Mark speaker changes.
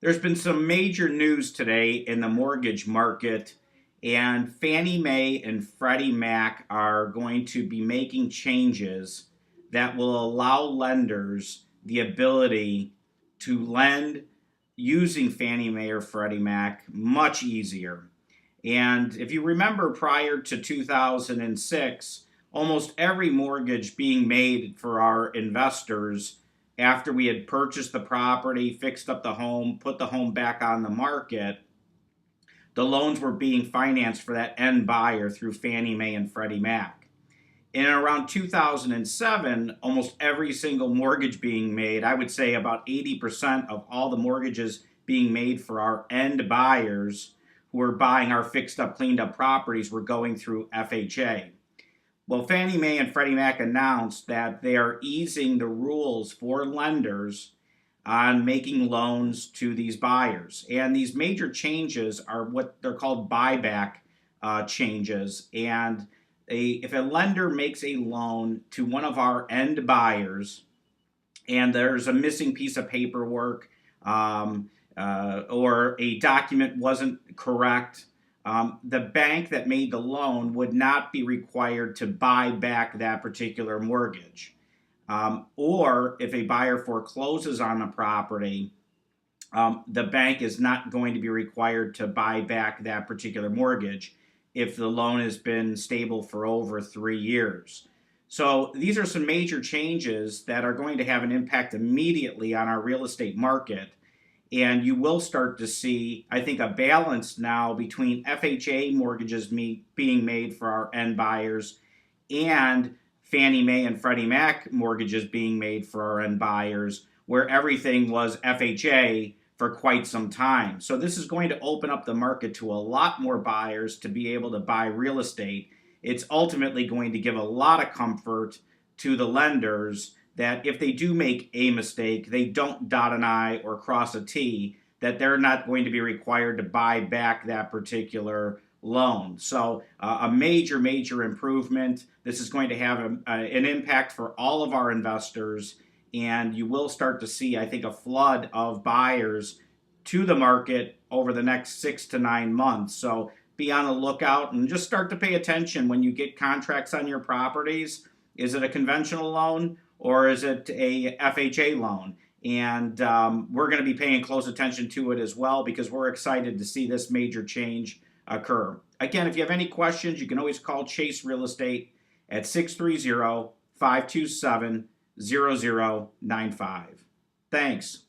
Speaker 1: There's been some major news today in the mortgage market, and Fannie Mae and Freddie Mac are going to be making changes that will allow lenders the ability to lend using Fannie Mae or Freddie Mac much easier. And if you remember, prior to 2006, almost every mortgage being made for our investors after we had purchased the property, fixed up the home, put the home back on the market, the loans were being financed for that end buyer through Fannie Mae and Freddie Mac. And around 2007, almost every single mortgage being made, I would say about 80% of all the mortgages being made for our end buyers who were buying our fixed up, cleaned up properties were going through FHA. Well, Fannie Mae and Freddie Mac announced that they are easing the rules for lenders on making loans to these buyers. And these major changes are what they're called buyback changes. And if a lender makes a loan to one of our end buyers and there's a missing piece of paperwork or a document wasn't correct, the bank that made the loan would not be required to buy back that particular mortgage. Or if a buyer forecloses on the property, the bank is not going to be required to buy back that particular mortgage if the loan has been stable for over 3 years. So these are some major changes that are going to have an impact immediately on our real estate market. And you will start to see, I think, a balance now between FHA mortgages being made for our end buyers and Fannie Mae and Freddie Mac mortgages being made for our end buyers, where everything was FHA for quite some time. So this is going to open up the market to a lot more buyers to be able to buy real estate. It's ultimately going to give a lot of comfort to the lenders that if they do make a mistake, they don't dot an I or cross a T, that they're not going to be required to buy back that particular loan. So a major, major improvement. This is going to have an impact for all of our investors, and you will start to see, I think, a flood of buyers to the market over the next 6 to 9 months. So be on the lookout and just start to pay attention when you get contracts on your properties. Is it a conventional loan or is it a FHA loan? And we're going to be paying close attention to it as well because we're excited to see this major change occur. Again, if you have any questions, you can always call Chase Real Estate at 630-527-0095. Thanks.